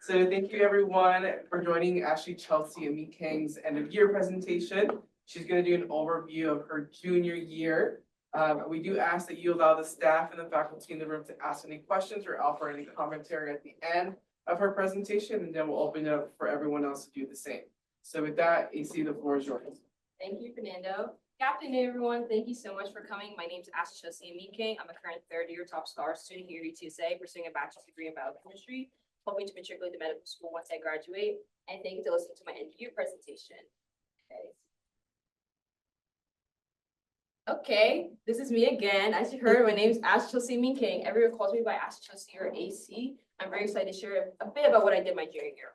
So thank you everyone for joining Ashlie, Chelsea, and Aminkeng's end of year presentation. She's going to do an overview of her junior year. We do ask that you allow the staff and the faculty in the room to ask any questions or offer any commentary at the end of her presentation, and then we'll open it up for everyone else to do the same. So with that, AC, the floor is yours. Thank you, Fernando. Good afternoon, everyone. Thank you so much for coming. My name is Ashlie Aminkeng. I'm a current third-year top scholar student here at UTSA, pursuing a bachelor's degree in biochemistry, hoping to matriculate to medical school once I graduate. And thank you for listening to my end-of-year presentation. Okay, this is me again. As you heard, my name is Ashlie Aminkeng. Everyone calls me by Ashlie or AC. I'm very excited to share a bit about what I did my junior year.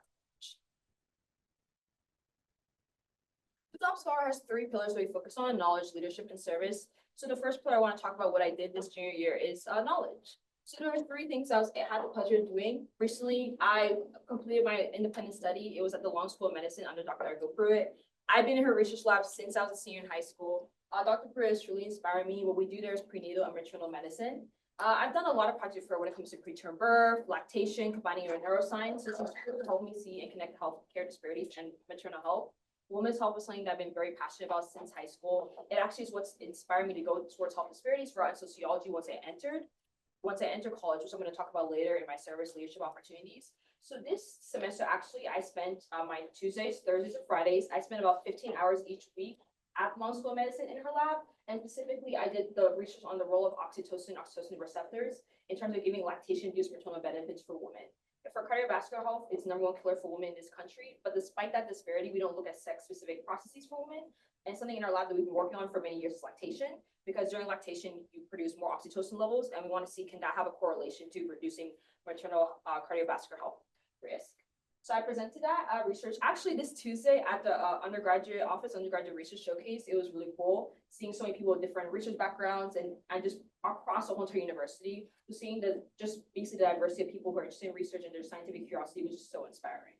The top scholar has three pillars that we focus on: knowledge, leadership, and service. So the first pillar I want to talk about what I did this junior year is knowledge. So there were three things I had the pleasure of doing. Recently, I completed my independent study. It was at the Long School of Medicine under Dr. Argo Pruitt. I've been in her research lab since I was a senior in high school. Dr. Pruitt has truly inspired me. What we do there is prenatal and maternal medicine. I've done a lot of projects for when it comes to preterm birth, lactation, combining your neuroscience. This has really helped me see and connect healthcare disparities and maternal health. Women's health is something that I've been very passionate about since high school. It actually is what's inspired me to go towards health disparities for sociology once I entered college, which I'm going to talk about later in my service leadership opportunities. So this semester, actually, I spent my Tuesdays, Thursdays, and Fridays. I spent about 15 hours each week at Long School of Medicine in her lab. And specifically, I did the research on the role of oxytocin receptors in terms of giving lactation-induced maternal benefits for women. For cardiovascular health, it's the #1 killer for women in this country. But despite that disparity, we don't look at sex-specific processes for women. And something in our lab that we've been working on for many years is lactation, because during lactation, you produce more oxytocin levels, and we want to see, can that have a correlation to reducing maternal cardiovascular health risk? So I presented that research actually this Tuesday at the undergraduate research showcase. It was really cool seeing so many people with different research backgrounds and just across the whole entire university, seeing just basically the diversity of people who are interested in research and their scientific curiosity was just so inspiring.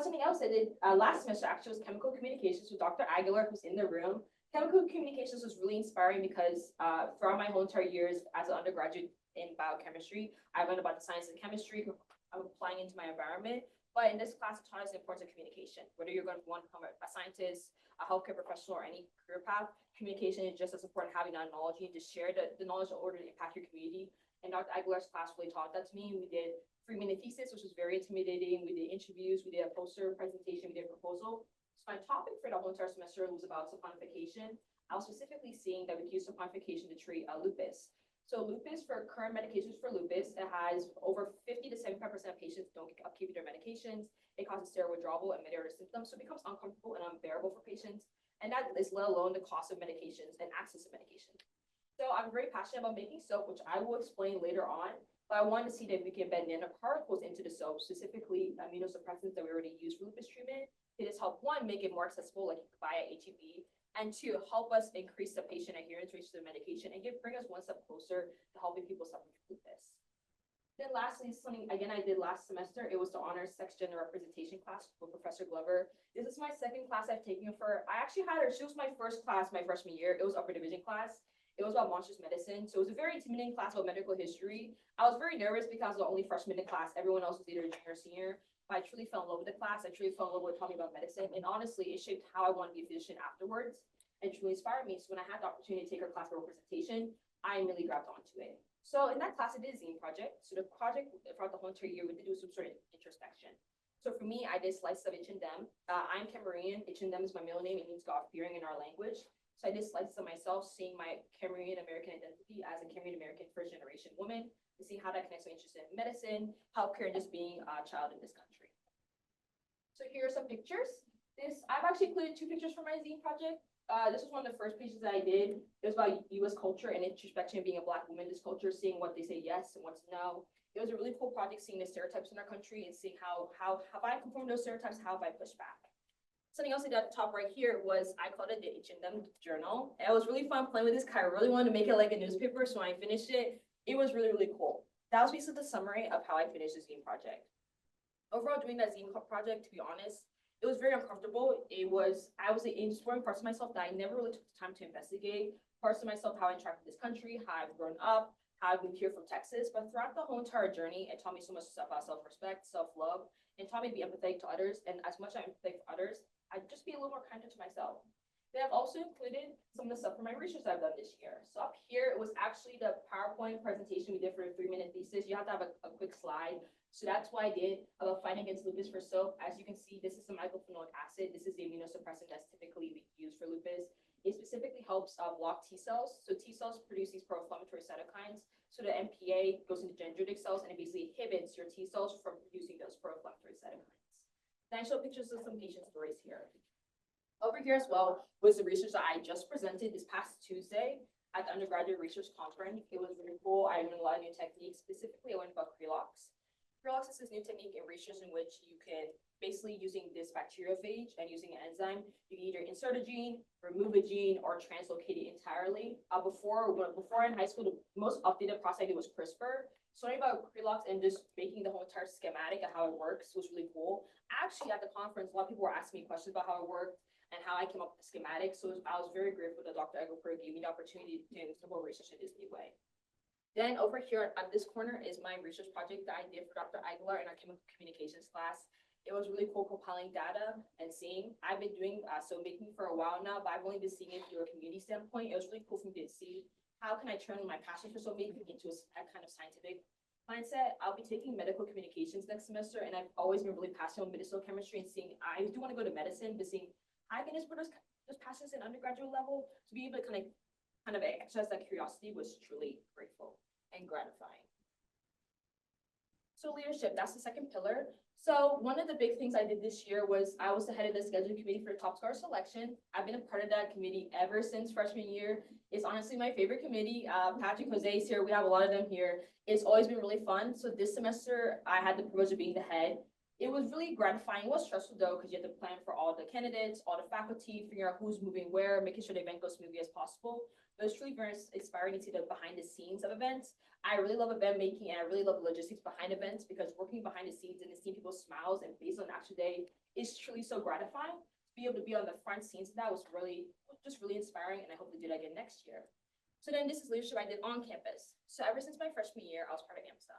Something else I did last semester actually was chemical communications with Dr. Aguilar, who's in the room. Chemical communications was really inspiring because throughout my whole entire years as an undergraduate in biochemistry, I learned about the science of chemistry. I'm applying into my environment. But in this class, it taught us the importance of communication. Whether you're going to want to become a scientist, a healthcare professional, or any career path, communication is just as important. Having that knowledge, you need to share the knowledge in order to impact your community. And Dr. Aguilar's class really taught that to me. We did 3-minute thesis, which was very intimidating. We did interviews, we did a poster presentation, we did a proposal. So my topic for the whole entire semester was about saponification. I was specifically seeing that we could use saponification to treat lupus. So lupus, for current medications for lupus, it has over 50 to 75% of patients don't get upkeep their medications. It causes steroid withdrawal and many other symptoms, so it becomes uncomfortable and unbearable for patients. And that is let alone the cost of medications and access to medications. So I'm very passionate about making soap, which I will explain later on. But I wanted to see that we can embed nanoparticles into the soap, specifically immunosuppressants that we already use for lupus treatment. It has helped, one, make it more accessible, like you can buy at HEB, and two, help us increase the patient adherence rates to the medication and bring us one step closer to helping people suffering from lupus. Then lastly, something again I did last semester, it was the honors sex gender representation class with Professor Glover. This is my second class I've taken for. I actually had her, she was my first class my freshman year. It was upper division class. It was about monstrous medicine. So it was a very intimidating class about medical history. I was very nervous because I was the only freshman in class. Everyone else was either junior or senior. But I truly fell in love with the class. I truly fell in love with talking about medicine. And honestly, it shaped how I wanted to be a physician afterwards and truly inspired me. So when I had the opportunity to take her class for representation, I really grabbed onto it. So in that class, I did a zine project. So the project throughout the whole entire year, we did do some sort of introspection. So for me, I did slices of H&M. I'm Cameroonian. H&M is my middle name. It means God-fearing in our language. So I did slices of myself, seeing my Cameroonian American identity as a Cameroonian American first generation woman, to see how that connects my interest in medicine, healthcare, and just being a child in this country. So here are some pictures. I've actually included 2 pictures for my zine project. This was one of the first pieces that I did. It was about U.S. culture and introspection, being a Black woman in this culture, seeing what they say yes and what's no. It was a really cool project, seeing the stereotypes in our country and seeing how have I conformed those stereotypes, how have I pushed back. Something else I did at the top right here was I called it the H&M journal. And it was really fun playing with this because I really wanted to make it like a newspaper. So when I finished it, it was really, really cool. That was basically the summary of how I finished the zine project. Overall, doing that zine project, to be honest, it was very uncomfortable. I was exploring parts of myself that I never really took the time to investigate. Parts of myself, how I interact with this country, how I've grown up, how I moved here from Texas, but throughout the whole entire journey, it taught me so much stuff about self-respect, self-love, and taught me to be empathetic to others. And as much as I'm empathetic for others, I'd just be a little more kinder to myself. Then I've also included some of the stuff from my research I've done this year. So up here, it was actually the PowerPoint presentation we did for a 3-minute thesis. You have to have a quick slide. So that's what I did about fighting against lupus for soap. As you can see, this is some mycophenolic acid. This is the immunosuppressant that's typically used for lupus. It specifically helps block T cells. So T cells produce these pro-inflammatory cytokines. So the MPA goes into dendritic cells and it basically inhibits your T cells from producing those pro-inflammatory cytokines. Then I show pictures of some patient stories here. Over here as well was the research that I just presented this past Tuesday at the undergraduate research conference. It was really cool. I learned a lot of new techniques. Specifically, I learned about Crelox. Crelox is this new technique in research in which you can basically using this bacteriophage and using an enzyme, you can either insert a gene, remove a gene, or translocate it entirely. Before in high school, the most updated process I did was CRISPR. So learning about Crelox and just making the whole entire schematic of how it works was really cool. Actually, at the conference, a lot of people were asking me questions about how it worked and how I came up with the schematic. So I was very grateful that Dr. Egelper gave me the opportunity to do some more research in this new way. Then over here on this corner is my research project that I did for Dr. Aguilar in our chemical communications class. It was really cool compiling data and seeing. I've been doing so making for a while now, but I've only been seeing it through a community standpoint. It was really cool for me to see how can I turn my passion for so making into a kind of scientific mindset. I'll be taking medical communications next semester, and I've always been really passionate about medicinal chemistry and seeing. I do want to go to medicine, but seeing I can just passes at undergraduate level to be able to kind of exercise that curiosity was truly grateful and gratifying. So leadership, that's the second pillar. So one of the big things I did this year was I was the head of the scheduling committee for top scholar selection. I've been a part of that committee ever since freshman year. It's honestly my favorite committee. Patrick Jose is here. We have a lot of them here. It's always been really fun. So this semester I had the privilege of being the head. It was really gratifying. It was stressful though, because you have to plan for all the candidates, all the faculty, figure out who's moving where, making sure the event goes smoothly as possible. But it's truly very inspiring to see the behind the scenes of events. I really love event making and I really love the logistics behind events, because working behind the scenes and seeing people's smiles and based on the actual day is truly so gratifying. To be able to be on the front scenes of that was really inspiring, and I hope to do that again next year. So then this is leadership I did on campus. So ever since my freshman year, I was part of AMSA.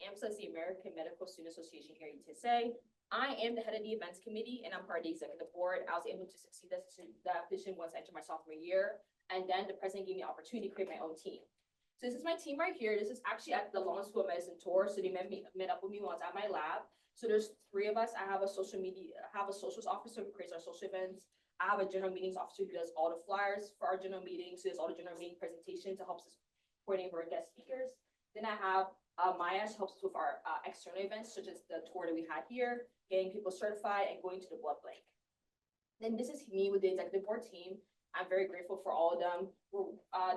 AMSA is the American Medical Student Association here at UTSA. I am the head of the events committee and I'm part of the executive board. I was able to succeed that position once I entered my sophomore year. And then the president gave me the opportunity to create my own team. So this is my team right here. This is actually at the London School of Medicine tour. So they met up with me once at my lab. So there's 3 of us. I have a socials officer who creates our social events. I have a general meetings officer who does all the flyers for our general meetings. So does all the general meeting presentations to help us coordinate with our guest speakers. Then I have Maya, she helps us with our external events, such as the tour that we had here, getting people certified and going to the blood bank. Then this is me with the executive board team. I'm very grateful for all of them.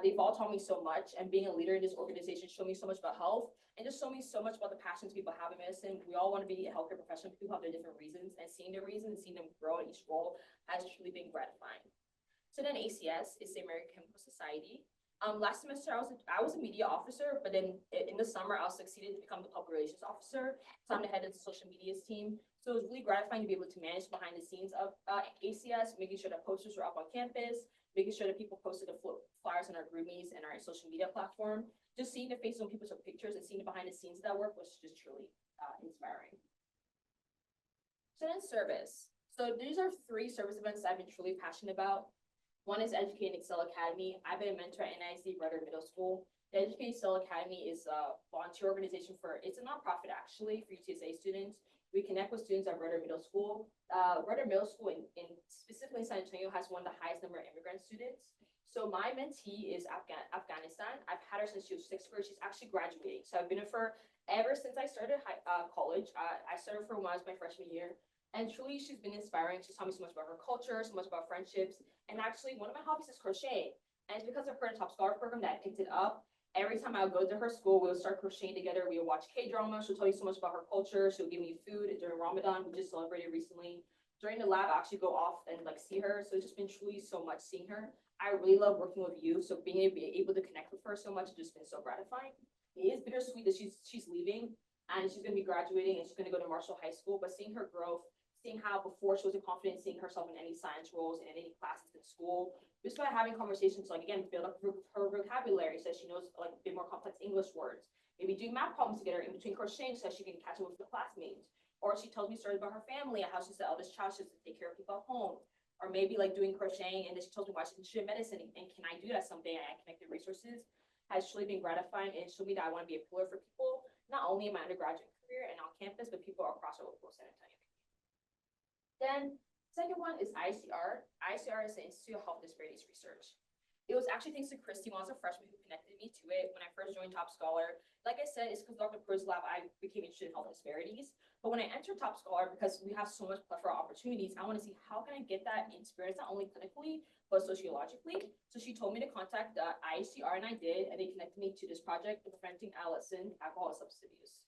They've all taught me so much, and being a leader in this organization showed me so much about health and just showed me so much about the passions people have in medicine. We all want to be a healthcare professional. People have their different reasons, and seeing their reasons and seeing them grow in each role has truly been gratifying. So then ACS is the American Chemical Society. Last semester I was a media officer, but then in the summer I was succeeded to become the public relations officer. So I'm the head of the social medias team. So it was really gratifying to be able to manage behind the scenes of ACS, making sure that posters were up on campus, making sure that people posted the flyers on our GroupMe's and our social media platform. Just seeing the faces when people took pictures and seeing the behind the scenes of that work was just truly inspiring. So then service. So these are 3 service events that I've been truly passionate about. One is Educate and Excel Academy. I've been a mentor at NIC Rudder Middle School. The Educate and Excel Academy is a volunteer organization it's a nonprofit actually for UTSA students. We connect with students at Rudder Middle School. Rudder Middle School in specifically in San Antonio has one of the highest number of immigrant students. So my mentee is Afghanistan. I've had her since she was 6th grade. She's actually graduating. So I've been with her ever since I started college. I started her when I was my freshman year. And truly, she's been inspiring. She's taught me so much about her culture, so much about friendships. And actually, one of my hobbies is crocheting. And it's because of her Top Scholar program that I picked it up. Every time I would go to her school, we would start crocheting together. We would watch K-drama. She'll tell you so much about her culture. She'll give me food during Ramadan. We just celebrated recently. During the lab, I actually go off and see her. So it's just been truly so much seeing her. I really love working with you. So being able to connect with her so much has just been so gratifying. It is bittersweet that she's leaving and she's going to be graduating and she's going to go to Marshall High School. But seeing her growth, seeing how before she wasn't confident seeing herself in any science roles and any classes in school. We started having conversations like, again, build up her vocabulary so she knows like a bit more complex English words. Maybe do math problems together in between crocheting so she can catch up with her classmates. Or she tells me stories about her family and how she's the eldest child, she has to take care of people at home. Or maybe like doing crocheting and then she tells me why she's interested in medicine and can I do that someday? I connected resources has truly been gratifying and showed me that I want to be a pillar for people, not only in my undergraduate career and on campus, but people across our local San Antonio. Then second one is ICR. ICR is the Institute of Health Disparities Research. It was actually thanks to Christy when I was a freshman who connected me to it when I first joined Top Scholar. Like I said, it's because Dr. Cruz's lab, I became interested in health disparities. But when I entered Top Scholar, because we have so much plethora of opportunities, I want to see how can I get that experience, not only clinically, but sociologically. So she told me to contact the ICR, and I did, and they connected me to this project, Preventing Adolescent Alcohol and Substance Abuse.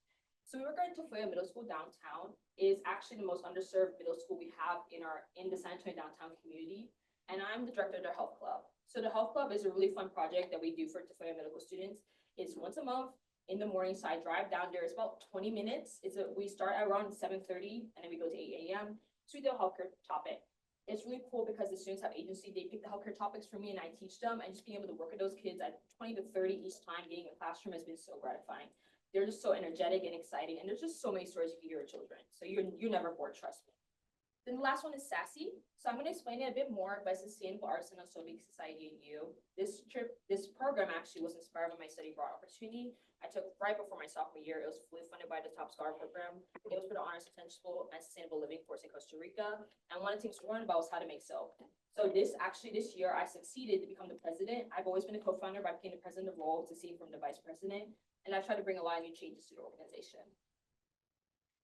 So we work at Tafoya Middle School downtown. It is actually the most underserved middle school we have in the San Antonio downtown community. And I'm the director of their health club. So the health club is a really fun project that we do for Tafoya medical students. It's once a month in the morning, so I drive down there. It's about 20 minutes. We start at around 7:30 and then we go to 8 a.m. So we do a healthcare topic. It's really cool because the students have agency. They pick the healthcare topics for me and I teach them, and just being able to work with those kids at 20 to 30 each time being in a classroom has been so gratifying. They're just so energetic and exciting, and there's just so many stories you can hear with children. So you're never bored, trust me. Then the last one is SASSY. So I'm going to explain it a bit more by Sustainable Arts and Civic Society and You. This program actually was inspired by my study abroad opportunity I took right before my sophomore year. It was fully funded by the Top Scholar program. It was for the Honors Essential and Sustainable Living course in Costa Rica. And one of the things we learned about was how to make soap. So this year I succeeded to become the president. I've always been a co-founder, but I became the president of the role to see from the vice president. And I've tried to bring a lot of new changes to the organization.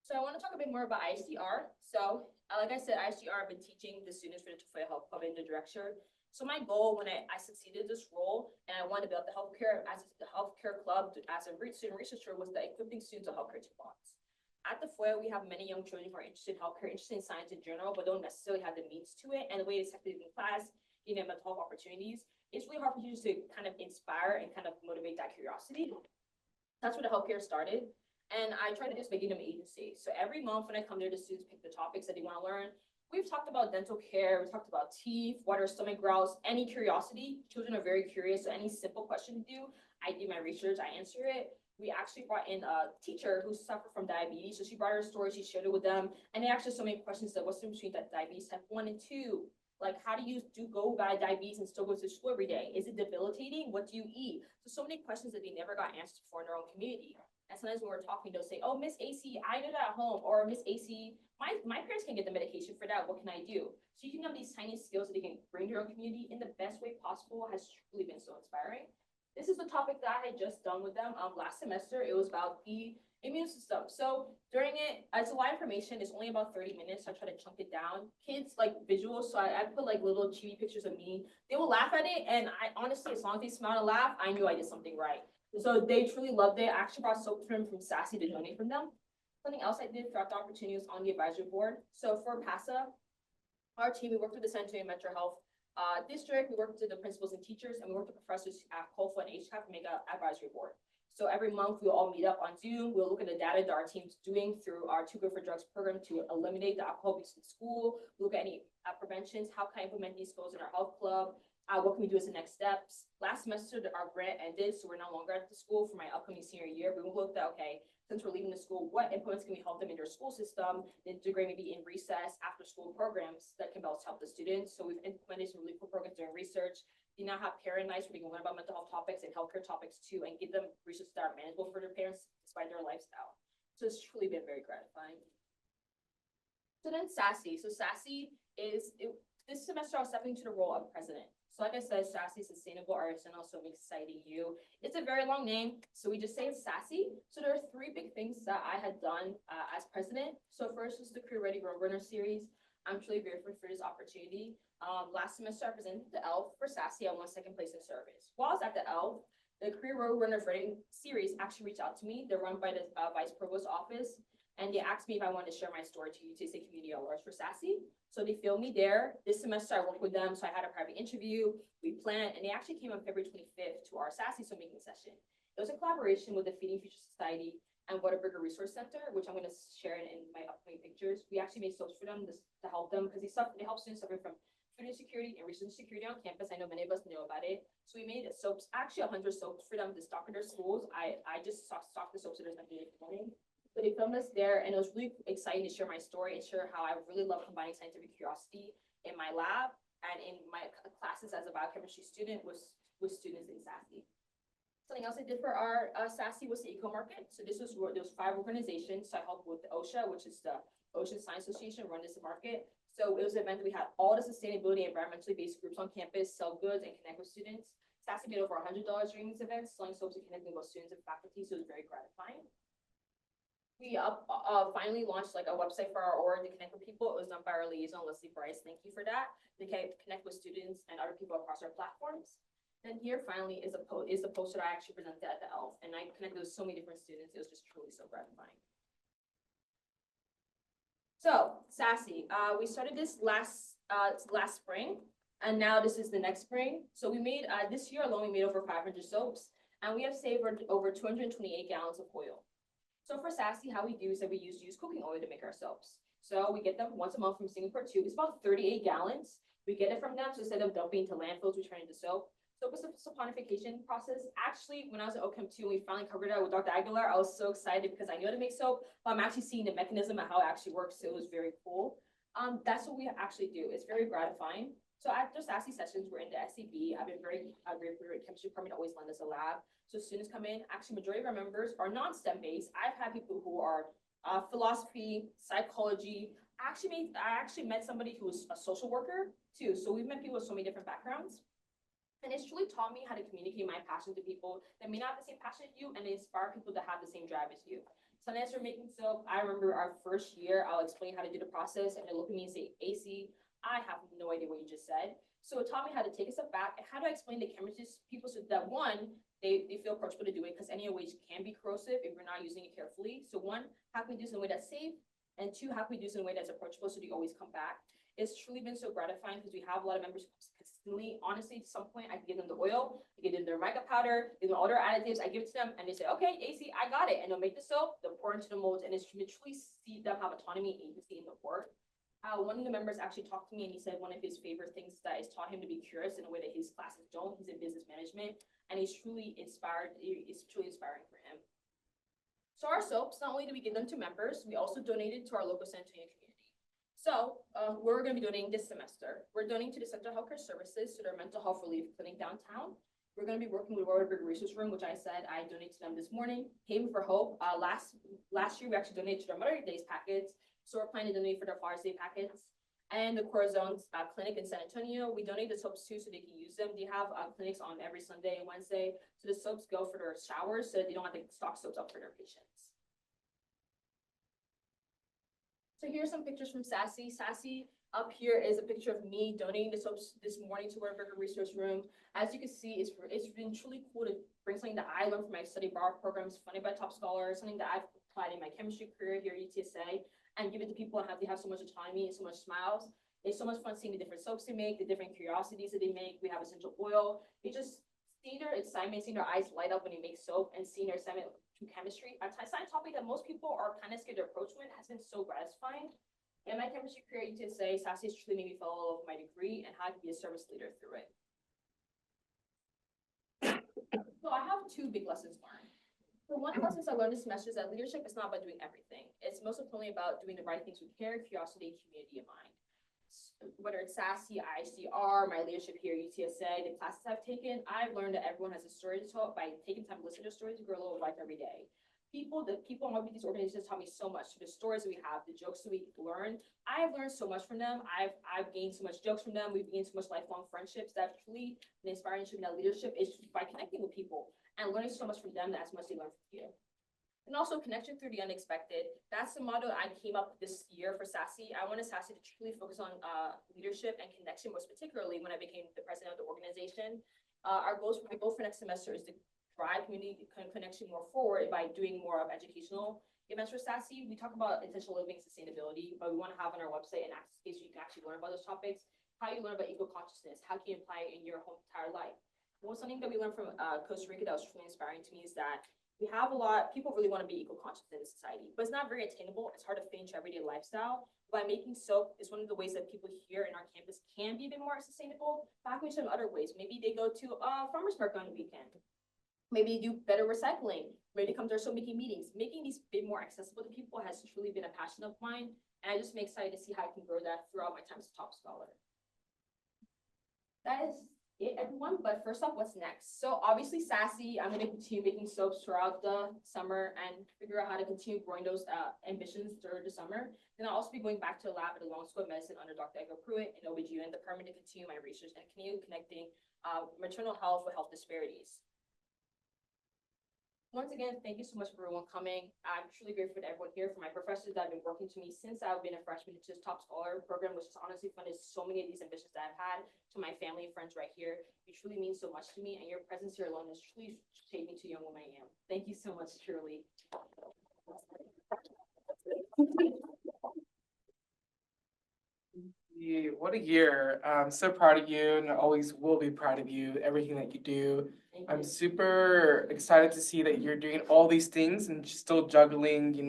So I want to talk a bit more about ICR. So like I said, ICR, I've been teaching the students for the Tafoya Health Club in the director. So my goal when I succeeded this role and I wanted to build the healthcare club as a student researcher was that equipping students with healthcare toolbox. At the FOIA, we have many young children who are interested in healthcare, interested in science in general, but don't necessarily have the means to it. And the way it's active in class, giving them mental health opportunities, it's really hard for teachers to kind of inspire and kind of motivate that curiosity. That's where the healthcare started. And I try to just make them agency. So every month when I come there, the students pick the topics that they want to learn. We've talked about dental care, we've talked about teeth, what are stomach growls, any curiosity. Children are very curious, so any simple question to do, I do my research, I answer it. We actually brought in a teacher who suffered from diabetes. So she brought her story, she shared it with them. And they asked us so many questions that what's the difference between that diabetes type 1 and 2? Like, how do you go by diabetes and still go to school every day? Is it debilitating? What do you eat? So many questions that they never got answers for in their own community. And sometimes when we're talking, they'll say, oh, Miss AC, I did that at home. Or Miss AC, my parents can get the medication for that. What can I do? So you can have these tiny skills that they can bring to your own community in the best way possible has truly been so inspiring. This is the topic that I had just done with them last semester. It was about the immune system. So during it, it's a lot of information. It's only about 30 minutes. So I try to chunk it down. Kids like visuals. So I put like little chibi pictures of me. They will laugh at it. And I honestly, as long as they smile and laugh, I knew I did something right. So they truly loved it. I actually brought soap from SASSY to donate from them. Something else I did throughout the opportunity was on the advisory board. So for PASA, our team, we worked with the San Antonio Metro Health District, we worked with the principals and teachers, and we worked with professors at COLFA and HCAP to make an advisory board. So every month we'll all meet up on Zoom. We'll look at the data that our team's doing through our Too Good for Drugs program to eliminate the alcohol abuse in school. We'll look at any preventions. How can I implement these goals in our health club? What can we do as the next steps? Last semester, our grant ended, so we're no longer at the school for my upcoming senior year. But we looked at, okay, since we're leaving the school, what implements can we help them in their school system, integrate maybe in recess, after school programs that can best help the students. So we've implemented some really cool programs during research. We now have parent nights where they can learn about mental health topics and healthcare topics too, and give them research that are manageable for their parents despite their lifestyle. So it's truly been very gratifying. So then SASSY. So SASSY is, this semester I was stepping into the role of president. So like I said, SASSY, Sustainable Arts and also Exciting You. It's a very long name, so we just say it's SASSY. So there are 3 big things that I had done as president. So first is the Career Ready Roadrunner series. I'm truly grateful for this opportunity. Last semester, I presented the ELF for SASSY. I won 2nd place in service. While I was at the ELF, the Career Roadrunner Writing series actually reached out to me. They're run by the Vice Provost office. And they asked me if I wanted to share my story to UTSA Community Awards for SASSY. So they filmed me there. This semester I worked with them, so I had a private interview. We planned, and they actually came on February 25th to our SASSY filmmaking session. It was a collaboration with the Feeding Future Society and Whataburger Resource Center, which I'm gonna share in my upcoming pictures. We actually made soaps for them to help them because they help students suffering from food insecurity and resource insecurity on campus. I know many of us know about it. So we made soaps, actually 100 soaps for them to stock in their schools. I just stocked the soaps in their morning. But they filmed us there, and it was really exciting to share my story and share how I really love combining scientific curiosity in my lab and in my classes as a biochemistry student with students in SASE. Something else I did for our SASE was the eco market. So this was where there was 5 organizations. So I helped with the OSHA, which is the Ocean Science Association, run this market. So it was an event that we had all the sustainability and environmentally based groups on campus sell goods and connect with students. SASE made over $100 during these events, selling soaps and connecting with students and faculty. So it was very gratifying. We finally launched like a website for our org to connect with people. It was done by our liaison, Leslie Bryce. Thank you for that. To connect with students and other people across our platforms. And here finally is the post that I actually presented at the ELF, and I connected with so many different students. It was just truly so gratifying. So SASE, we started this last spring, and now this is the next spring. So we made this year alone, we made over 500 soaps, and we have saved over 228 gallons of oil. So for SASE, how we do is that we use cooking oil to make our soaps. So we get them once a month from Singapore too. It's about 38 gallons. We get it from them, so instead of dumping into landfills, we turn it into soap. So it was a saponification process. Actually, when I was at OChem 2, we finally covered it with Dr. Aguilar. I was so excited because I knew how to make soap, but I'm actually seeing the mechanism and how it actually works. So it was very cool. That's what we actually do. It's very gratifying. So after SASE sessions, we're in the SCB. I've been very grateful. Chemistry department always lend us a lab. So students come in. Actually, majority of our members are non-STEM based. I've had people who are philosophy, psychology. I actually met somebody who was a social worker too. So we've met people with so many different backgrounds. And it's truly taught me how to communicate my passion to people that may not have the same passion as you, and inspire people to have the same drive as you. So as we're making soap, I remember our first year, I'll explain how to do the process, and they look at me and say, AC, I have no idea what you just said. So it taught me how to take a step back and how to explain to chemistry people so that one, they feel approachable to do it, because any EOYs can be corrosive if we're not using it carefully. So one, how can we do this in a way that's safe? And two, how can we do this in a way that's approachable so they always come back? It's truly been so gratifying because we have a lot of members consistently. Honestly, at some point, I give them the oil, I give them their mica powder, give them all their additives, I give it to them, and they say, okay, AC, I got it. And they'll make the soap, they'll pour into the molds, and it's truly see them have autonomy and agency in the work. One of the members actually talked to me, and he said one of his favorite things that is taught him to be curious in a way that his classes don't. He's in business management, and he's truly inspired. It's truly inspiring for him. So our soaps, not only do we give them to members, we also donated to our local San Antonio community. So we're going to be donating this semester. We're donating to the Center of Healthcare Services, to their mental health relief clinic downtown. We're going to be working with Whataburger Resource Room, which I said I donated to them this morning. Haven for Hope. Last year, we actually donated to their Mother's Day packets. So we're planning to donate for their Father's Day packets. And the Corazone's clinic in San Antonio, we donate the soaps too so they can use them. They have clinics on every Sunday and Wednesday. So the soaps go for their showers so that they don't have to stock soaps up for their patients. So here's some pictures from SASE. SASE up here is a picture of me donating the soaps this morning to Whataburger Resource Room. As you can see, it's been truly cool to bring something that I learned from my study bar programs funded by top scholars, something that I've applied in my chemistry career here at UTSA, and give it to people and they have so much autonomy and so much smiles. It's so much fun seeing the different soaps they make, the different curiosities that they make. We have essential oil. It just seeing their excitement, seeing their eyes light up when they make soap, and seeing their excitement to chemistry, a science topic that most people are kind of scared to approach with, has been so gratifying. In my chemistry career, you could say SASE has truly made me fall in love with my degree and how to be a service leader through it. So I have 2 big lessons learned. The one lesson I learned this semester is that leadership is not about doing everything. It's most importantly about doing the right things with care, curiosity, and community in mind. Whether it's SASE, IHCR, my leadership here at UTSA, the classes I've taken, I've learned that everyone has a story to tell. By taking time to listen to stories, we grow a little life every day. The people involved with these organizations taught me so much. The stories that we have, the jokes that we learn, I've learned so much from them. I've gained so much jokes from them. We've gained so much lifelong friendships that truly been inspiring to me. That leadership is by connecting with people and learning so much from them as much as they learn from you. And also connection through the unexpected. That's the motto I came up with this year for SASE. I wanted SASE to truly focus on leadership and connection, most particularly when I became the president of the organization. My goal for next semester is to drive community connection more forward by doing more of educational events for SASE. We talk about intentional living and sustainability, but we want to have on our website an access page so you can actually learn about those topics. How you learn about eco-consciousness, how can you apply it in your whole entire life. Well, something that we learned from Costa Rica that was truly inspiring to me is that We have people really want to be eco-conscious in this society, but it's not very attainable. It's hard to fit into everyday lifestyle. By making soap is one of the ways that people here in our campus can be a bit more sustainable. Back in some other ways, maybe they go to a farmer's market on the weekend. Maybe they do better recycling. Maybe they come to our soap making meetings. Making these a bit more accessible to people has truly been a passion of mine. And I just am excited to see how I can grow that throughout my time as a top scholar. That is it, everyone. But first off, what's next? So obviously Sassy, I'm going to continue making soaps throughout the summer and figure out how to continue growing those ambitions through the summer. Then I'll also be going back to the lab at the Long School of Medicine under Dr. Edgar Pruitt in OBGYN department to continue my research and continue connecting maternal health with health disparities. Once again, thank you so much for everyone coming. I'm truly grateful to everyone here, for my professors that have been working to me since I've been a freshman into this top scholar program, which has honestly funded so many of these ambitions that I've had, to my family and friends right here. You truly mean so much to me, and your presence here alone has truly shaped me to the young woman I am. Thank you so much, truly. Yeah, what a year. I'm so proud of you and I always will be proud of you, everything that you do. I'm super excited to see that you're doing all these things and still juggling, you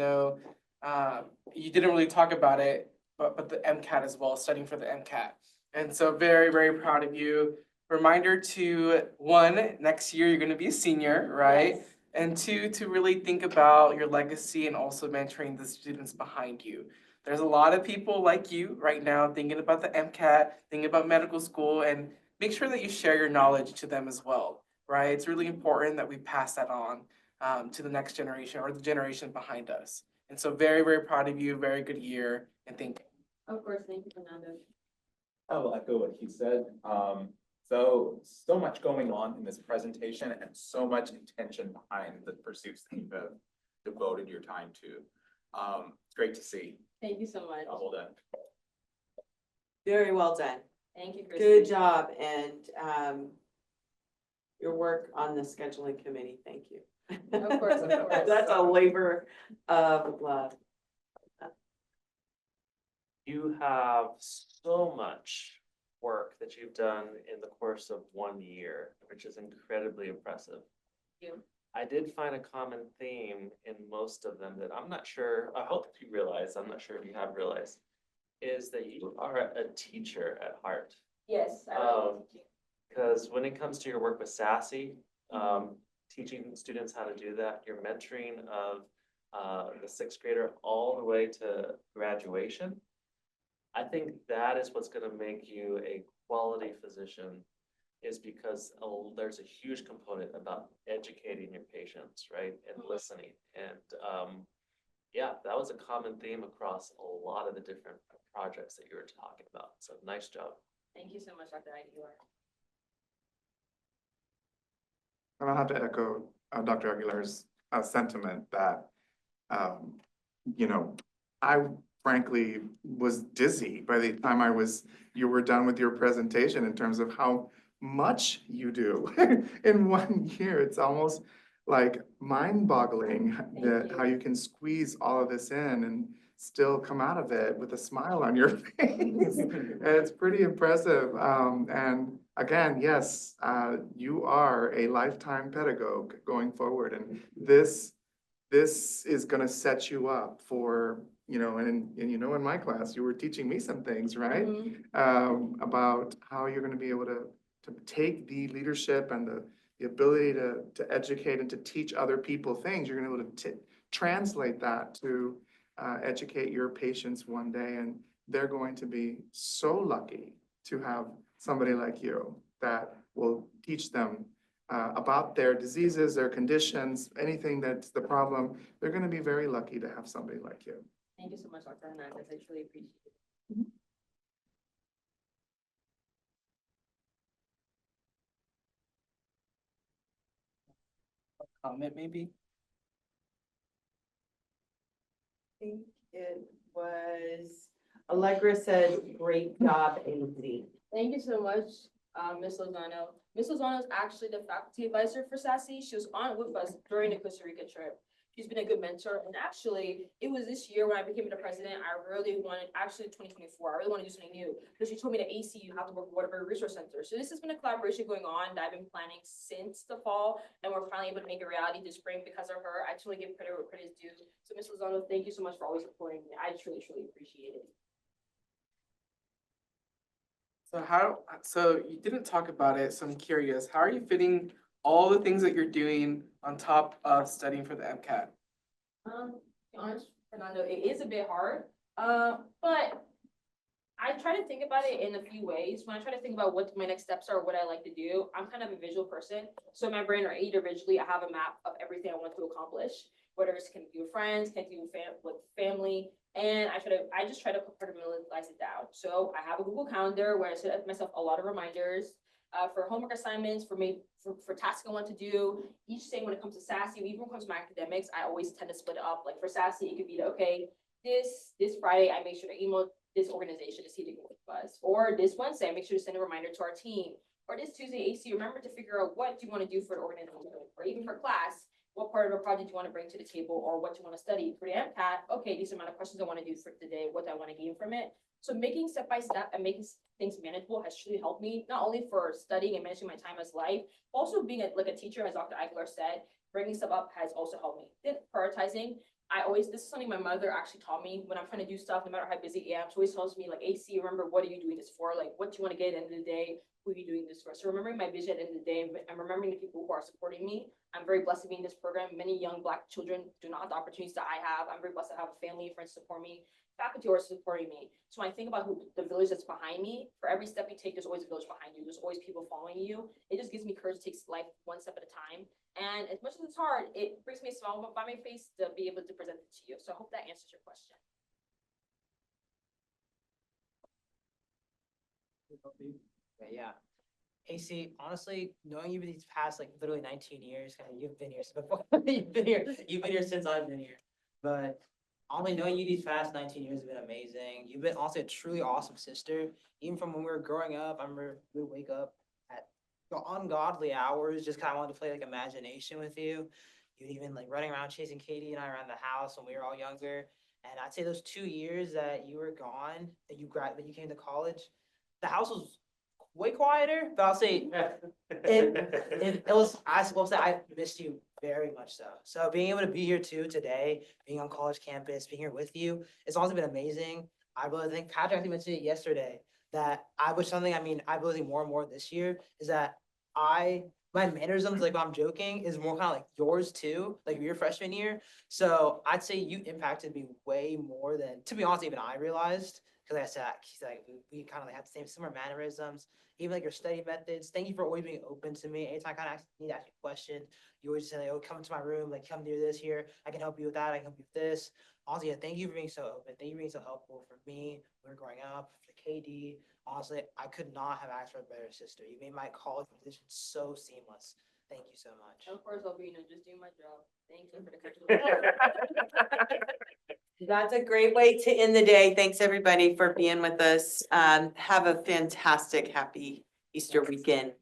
didn't really talk about it, but the MCAT as well, studying for the MCAT. And so very, very proud of you. Reminder to one, next year you're gonna be a senior, right? Yes. And two, to really think about your legacy and also mentoring the students behind you. There's a lot of people like you right now thinking about the MCAT, thinking about medical school, and make sure that you share your knowledge to them as well, right? It's really important that we pass that on to the next generation or the generation behind us. And so very, very proud of you, very good year, and thank you. Of course, thank you, Fernando. I will echo what he said. So much going on in this presentation and so much intention behind the pursuits that you have devoted your time to. It's great to see. Thank you so much. Well done. Very well done. Thank you, Christy. Good job, and your work on the scheduling committee, thank you. Of course, of course. That's a labor of love. You have so much work that you've done in the course of 1 year, which is incredibly impressive. Thank you. I did find a common theme in most of them that I'm not sure, I hope you realize, I'm not sure if you have realized, is that you are a teacher at heart. Yes. I will. Because when it comes to your work with Sassy, teaching students how to do that, your mentoring of the 6th grader all the way to graduation, I think that is what's going to make you a quality physician, is because there's a huge component about educating your patients, right, and listening. And yeah, that was a common theme across a lot of the different projects that you were talking about. So nice job. Thank you so much, Dr. Aguilar. And I'll have to echo Dr. Aguilar's sentiment that, I frankly was dizzy by the time you were done with your presentation in terms of how much you do in 1 year. It's almost like mind-boggling that how you can squeeze all of this in and still come out of it with a smile on your face. It's pretty impressive. And again, yes, you are a lifetime pedagogue going forward, and this is going to set you up for, and in my class, you were teaching me some things, right? About how you're going to be able to take the leadership and the ability to educate and to teach other people things. You're going to be able to translate that to educate your patients one day, and they're going to be so lucky to have somebody like you that will teach them about their diseases, their conditions, anything that's the problem. They're going to be very lucky to have somebody like you. Thank you so much, Dr. Hernandez. I truly appreciate it. Comment maybe? I think it was, Allegra said, great job, AZ. Thank you so much, Ms. Lozano. Ms. Lozano is actually the faculty advisor for Sassy. She was on with us during the Costa Rica trip. She's been a good mentor, and actually, it was this year when I became the president, I really wanted, actually 2024, I really wanted to do something new. Because she told me that AC, you have to work with Waterbury Resource Center. So this has been a collaboration going on that I've been planning since the fall, and we're finally able to make a reality this spring because of her. I just want to give credit where credit is due. So Ms. Lozano, thank you so much for always supporting me. I truly, truly appreciate it. So you didn't talk about it, so I'm curious, how are you fitting all the things that you're doing on top of studying for the MCAT? To be honest, Fernando, it is a bit hard, but I try to think about it in a few ways. When I try to think about what my next steps are, what I like to do, I'm kind of a visual person. So in my brain, or either visually, I have a map of everything I want to accomplish, whether it's can do with friends, can do with family, and I just try to compartmentalize it down. So I have a Google Calendar where I set myself a lot of reminders for homework assignments, for tasks I want to do. Each thing when it comes to Sassy, even when it comes to my academics, I always tend to split it up. Like for Sassy, it could be okay, this Friday, I make sure to email this organization to see the with us. Or this Wednesday, I make sure to send a reminder to our team. Or this Tuesday, AC, remember to figure out what do you want to do for the organization, or even for class. What part of a project you want to bring to the table, or what you want to study. For the MCAT, okay, these are the amount of questions I want to do for today, what I want to gain from it. So making step by step and making things manageable has truly helped me, not only for studying and managing my time as life, also being like a teacher, as Dr. Aguilar said, bringing stuff up has also helped me. Then prioritizing, this is something my mother actually taught me when I'm trying to do stuff, no matter how busy I am. She always tells me like, AC, remember, what are you doing this for? Like, what do you want to get at the end of the day? Who are you doing this for? So remembering my vision at the end of the day, and remembering the people who are supporting me. I'm very blessed to be in this program. Many young Black children do not have the opportunities that I have. I'm very blessed to have a family and friends support me. Faculty are supporting me. So when I think about the village that's behind me, for every step you take, there's always a village behind you. There's always people following you. It just gives me courage to take life one step at a time. And as much as it's hard, it brings me a smile by my face to be able to present it to you. So I hope that answers your question. But yeah. AC, honestly, knowing you these past like literally 19 years, kind of you've been here before. You've been here since I've been here. But only knowing you these past 19 years has been amazing. You've been also a truly awesome sister. Even from when we were growing up, I remember we would wake up at the ungodly hours, just kind of wanted to play like imagination with you. You'd even like running around chasing Katie and I around the house when we were all younger. And I'd say those 2 years that you were gone, that you came to college, the house was way quieter, but I'll say it was, I will say I missed you very much so. So being able to be here too today, being on college campus, being here with you, it's also been amazing. I really think Patrick actually mentioned it yesterday that I wish something, I really think more and more this year is that my mannerisms, like when I'm joking, is more kind of like yours too, like your freshman year. So I'd say you impacted me way more than, to be honest, even I realized. Because like I said, he's like, we kind of like have the same similar mannerisms, even like your study methods. Thank you for always being open to me. Anytime I kind of need to ask you a question, you always say, like, oh, come to my room, like come do this here. I can help you with that. I can help you with this. Honestly, yeah, thank you for being so open. Thank you for being so helpful for me when we were growing up, for KD. Honestly, I could not have asked for a better sister. You made my college position so seamless. Thank you so much. Of course, I'll be, just doing my job. Thank you for the That's a great way to end the day. Thanks, everybody, for being with us. Have a fantastic, happy Easter weekend.